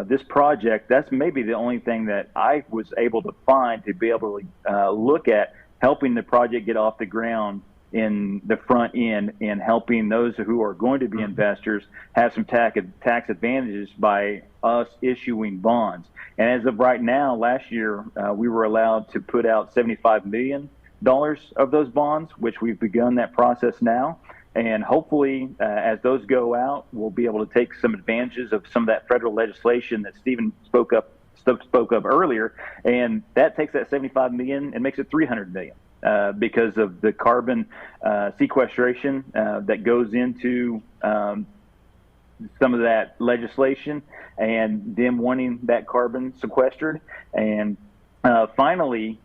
this project, that's maybe the only thing that I was able to find to be able to look at helping the project get off the ground in the front end and helping those who are going to be investors have some tax advantages by us issuing bonds. And as of right now, last year, we were allowed to put out $75 million of those bonds, which we've begun that process now. And hopefully, as those go out, we'll be able to take some advantages of some of that federal legislation that Stephen spoke of earlier, and that takes that $75 million and makes it $300 million because of the carbon sequestration that goes into some of that legislation and them wanting that carbon sequestered. And finally,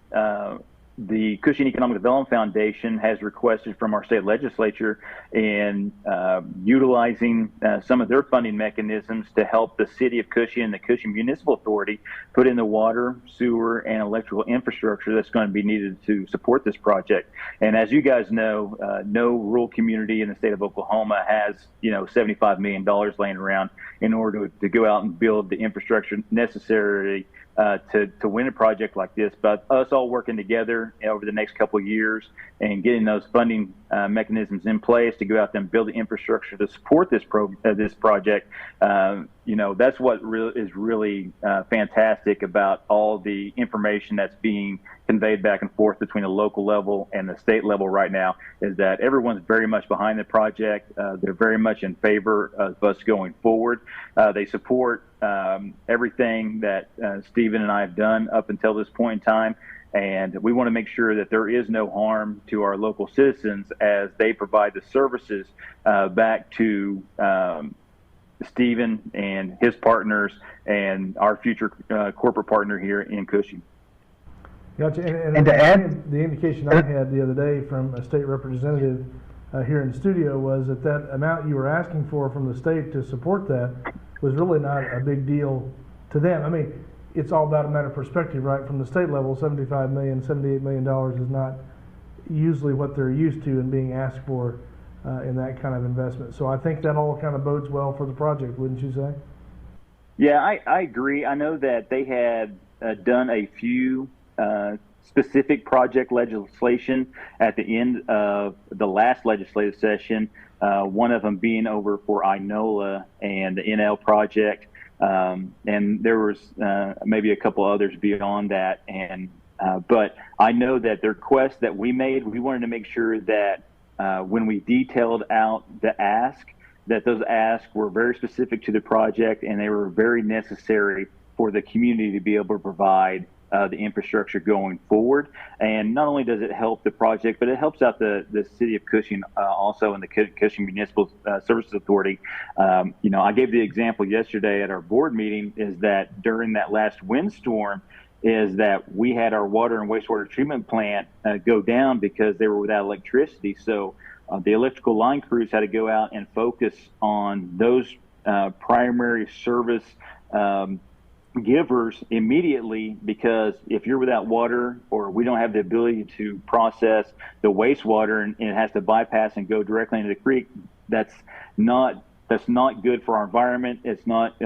the Cushing Economic Development Foundation has requested from our state legislature in utilizing some of their funding mechanisms to help the city of Cushing and the Cushing Municipal Authority put in the water, sewer, and electrical infrastructure that's going to be needed to support this project. And as you guys know, no rural community in the state of Oklahoma has, $75 million laying around in order to go out and build the infrastructure necessary to win a project like this. But us all working together over the next couple of years and getting those funding mechanisms in place to go out there and build the infrastructure to support this project, that's what is really fantastic about all the information that's being conveyed back and forth between the local level and the state level right now, is that everyone's very much behind the project. They're very much in favor of us going forward. They support everything that Stephen and I have done up until this point in time. And we want to make sure that there is no harm to our local citizens as they provide the services back to Stephen and his partners and our future corporate partner here in Cushing. Gotcha. And to add, the indication I had the other day from a state representative here in the studio was that amount you were asking for from the state to support that was really not a big deal to them. I mean, it's all about a matter of perspective, right? From the state level, $75 million, $78 million is not usually what they're used to and being asked for in that kind of investment. So I think that all kind of bodes well for the project, wouldn't you say? Yeah, I agree. I know that they had done a few specific project legislation at the end of the last legislative session, one of them being over for INOLA and the NL project. And there was maybe a couple others beyond that. But I know that the request that we made, we wanted to make sure that when we detailed out the ask, that those asks were very specific to the project and they were very necessary for the community to be able to provide the infrastructure going forward. And not only does it help the project, but it helps out the city of Cushing also, and the Cushing Municipal Services Authority. I gave the example yesterday at our board meeting is that during that last windstorm is that we had our water and wastewater treatment plant go down because they were without electricity. So the electrical line crews had to go out and focus on those primary service givers immediately, because if you're without water or we don't have the ability to process the wastewater and it has to bypass and go directly into the creek, that's not good for our environment. It's not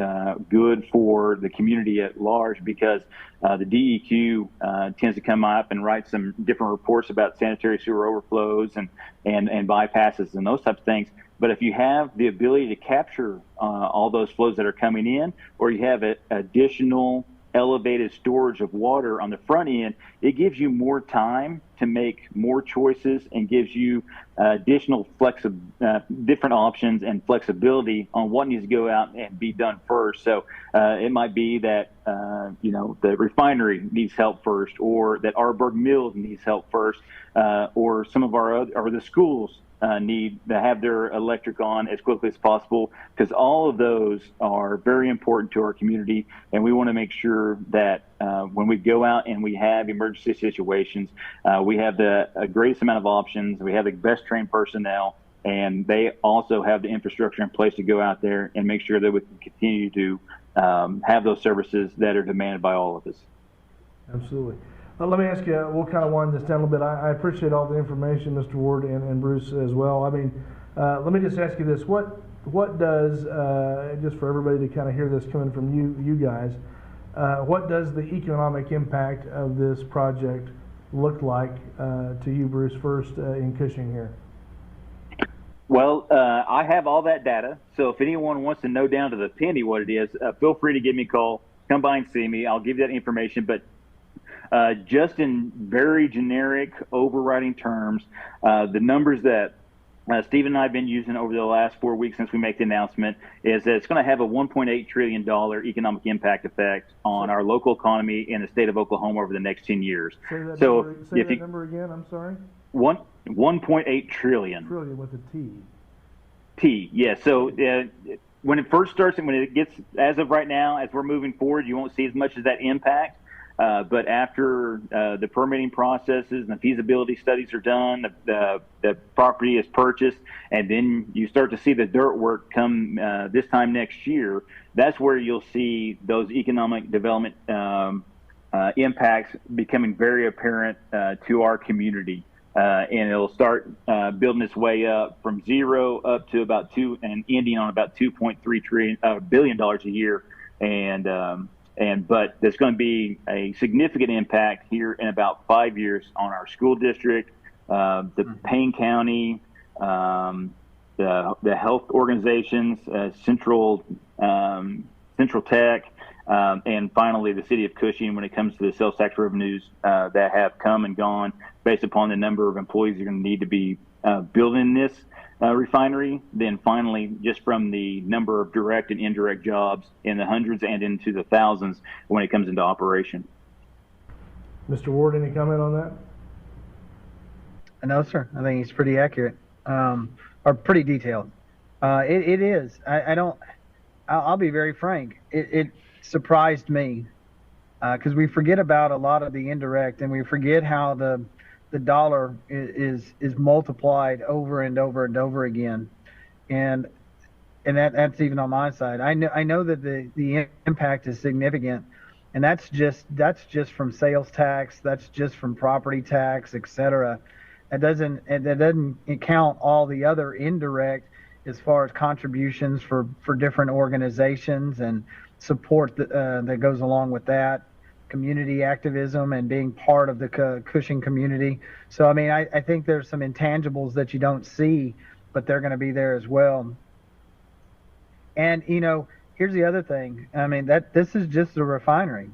good for the community at large, because the DEQ tends to come up and write some different reports about sanitary sewer overflows and bypasses and those types of things. But if you have the ability to capture all those flows that are coming in, or you have additional elevated storage of water on the front end, it gives you more time to make more choices and gives you additional different options and flexibility on what needs to go out and be done first. So it might be that the refinery needs help first, or that Arborg Mills needs help first, or some of the schools need to have their electric on as quickly as possible, because all of those are very important to our community. And we want to make sure that when we go out and we have emergency situations, we have the greatest amount of options. We have the best trained personnel, and they also have the infrastructure in place to go out there and make sure that we can continue to have those services that are demanded by all of us. Absolutely. Let me ask you, we'll kind of wind this down a little bit. I appreciate all the information, Mr. Ward and Bruce as well. I mean, let me just ask you this. What does, just for everybody to kind of hear this coming from you guys, what does the economic impact of this project look like to you, Bruce, first in Cushing here? Well, I have all that data. So if anyone wants to know down to the penny what it is, feel free to give me a call. Come by and see me. I'll give you that information. But just in very generic overriding terms, the numbers that Steve and I have been using over the last 4 weeks since we make the announcement is that it's going to have a $1.8 trillion economic impact effect on our local economy in the state of Oklahoma over the next 10 years. Say that number again, I'm sorry? 1.8 trillion. Trillion with a T. T, yeah. So when it first starts and when it gets, as of right now, as we're moving forward, you won't see as much of that impact. But after the permitting processes and the feasibility studies are done, the property is purchased, and then you start to see the dirt work come this time next year, that's where you'll see those economic development impacts becoming very apparent to our community. And it'll start building its way up from zero up to about $2 and ending on about $2.3 billion a year. But there's going to be a significant impact here in about 5 years on our school district, the Payne County, the health organizations, Central Tech, and finally the city of Cushing when it comes to the sales tax revenues that have come and gone based upon the number of employees you're going to need to be building this refinery. Then finally, just from the number of direct and indirect jobs in the hundreds and into the thousands when it comes into operation. Mr. Ward, any comment on that? No, sir. I think he's pretty accurate, or pretty detailed. It is. I'll be very frank. It surprised me because we forget about a lot of the indirect, and we forget how the dollar is multiplied over and over and over again. And and that's even on my side. I know that the impact is significant, and that's just from sales tax, that's just from property tax, et cetera. That doesn't count all the other indirect as far as contributions for different organizations and support that goes along with that, community activism and being part of the Cushing community. So I mean, I think there's some intangibles that you don't see, but they're going to be there as well. And here's the other thing. I mean, that this is just a refinery.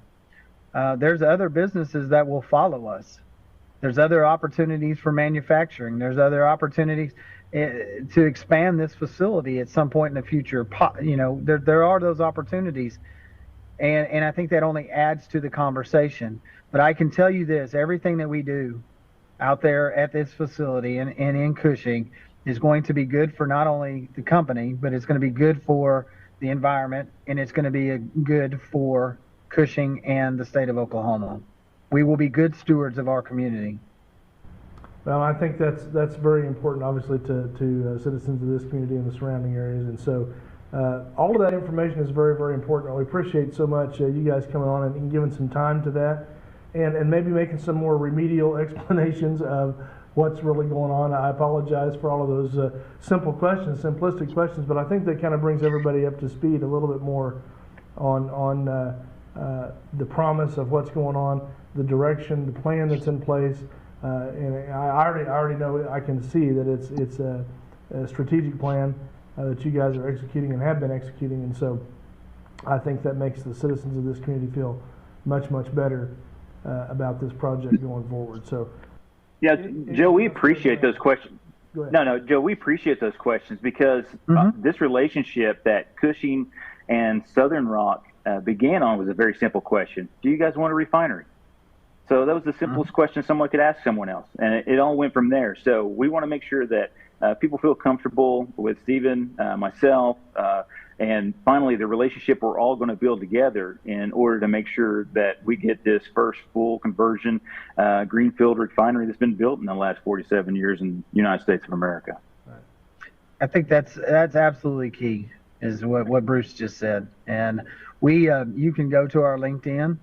There's other businesses that will follow us. There's other opportunities for manufacturing. There's other opportunities to expand this facility at some point in the future. There are those opportunities, and I think that only adds to the conversation. But I can tell you this: everything that we do out there at this facility and in Cushing is going to be good for not only the company, but it's going to be good for the environment, and it's going to be good for Cushing and the state of Oklahoma. We will be good stewards of our community. Well, I think that's very important, obviously, to citizens of this community and the surrounding areas. And so all of that information is very, very important. We appreciate so much you guys coming on and giving some time to that, and maybe making some more remedial explanations of what's really going on. I apologize for all of those simplistic questions, but I think that kind of brings everybody up to speed a little bit more on the promise of what's going on, the direction, the plan that's in place. And I already know, I can see that it's a strategic plan that you guys are executing and have been executing, and so I think that makes the citizens of this community feel much, much better about this project going forward. So, yeah, Joe, we appreciate those questions. Go ahead. No, Joe, we appreciate those questions because this relationship that Cushing and Southern Rock began on was a very simple question: do you guys want a refinery? So that was the simplest question someone could ask someone else, and it all went from there. So we want to make sure that people feel comfortable with Stephen, myself, and finally the relationship we're all going to build together in order to make sure that we get this first full conversion greenfield refinery that's been built in the last 47 years in the United States of America. I think that's absolutely key, is what Bruce just said. And you can go to our LinkedIn.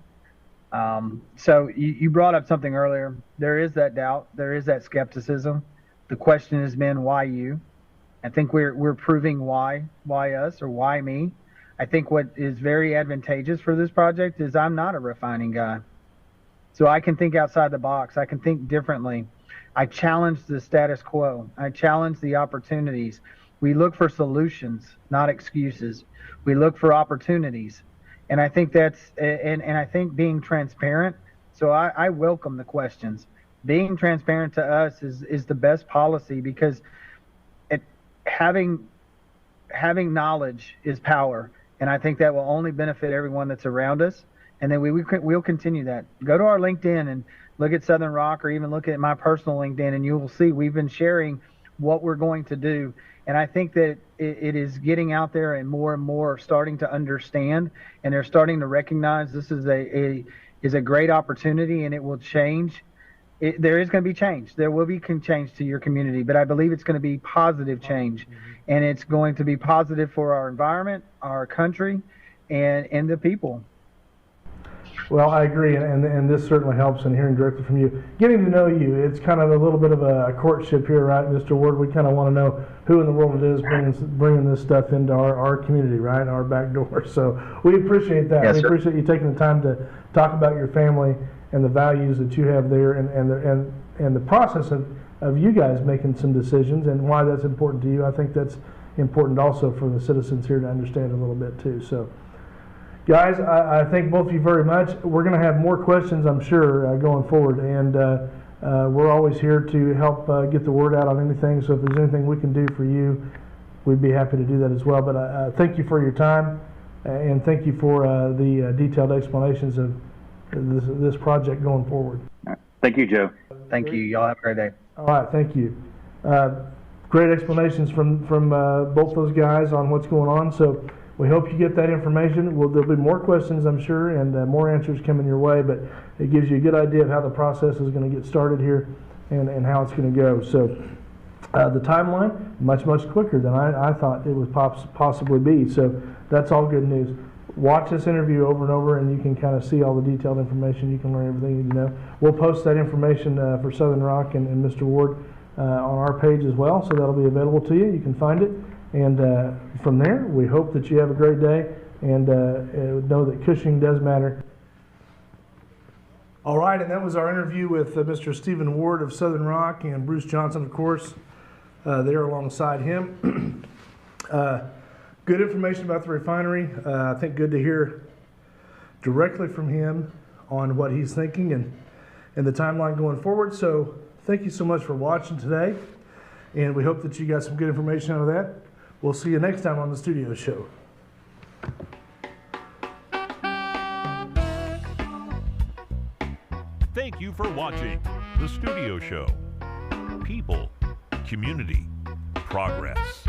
So you brought up something earlier. There is that doubt. There is that skepticism. The question has been, why you? I think we're proving why us, or why me. I think what is very advantageous for this project is I'm not a refining guy. So I can think outside the box. I can think differently. I challenge the status quo. I challenge the opportunities. We look for solutions, not excuses. We look for opportunities. And I think and I think being transparent, so I welcome the questions. Being transparent to us is the best policy, because having knowledge is power. And I think that will only benefit everyone that's around us. And then we'll continue that. Go to our LinkedIn and look at Southern Rock, or even look at my personal LinkedIn, and you will see we've been sharing what we're going to do. And I think that it is getting out there, and more are starting to understand, and they're starting to recognize this is a great opportunity, and it will change. There is going to be change. There will be change to your community, but I believe it's going to be positive change, and it's going to be positive for our environment, our country, and the people. Well, I agree, and this certainly helps in hearing directly from you. Getting to know you, it's kind of a little bit of a courtship here, right, Mr. Ward? We kind of want to know who in the world it is bringing this stuff into our community, right, our back door. So we appreciate that. Yes, we sir. appreciate you taking the time to talk about your family and the values that you have there, and the process of you guys making some decisions and why that's important to you. I think that's important also for the citizens here to understand a little bit too. So, guys, I thank both of you very much. We're going to have more questions, I'm sure, going forward, and we're always here to help get the word out on anything. So if there's anything we can do for you, we'd be happy to do that as well. But thank you for your time, and thank you for the detailed explanations of this project going forward. Thank you, Joe. Thank you. Y'all have a great day. All right, thank you. Great explanations from both those guys on what's going on. So we hope you get that information. There'll be more questions, I'm sure, and more answers coming your way, but it gives you a good idea of how the process is going to get started here and how it's going to go. So the timeline much quicker than I thought it would possibly be. So that's all good news. Watch this interview over and over, and you can kind of see all the detailed information. You can learn everything you need to know. We'll post that information for Southern Rock and Mr. Ward on our page as well, so that'll be available to you. You can find it, and from there, we hope that you have a great day and know that Cushing does matter. All right, and that was our interview with Mr. Stephen Ward of Southern Rock and Bruce Johnson, of course, there alongside him. Good information about the refinery. I think good to hear directly from him on what he's thinking and the timeline going forward. So thank you so much for watching today, and we hope that you got some good information out of that. We'll see you next time on the Studio Show. Thank you for watching The Studio Show. People, community, progress.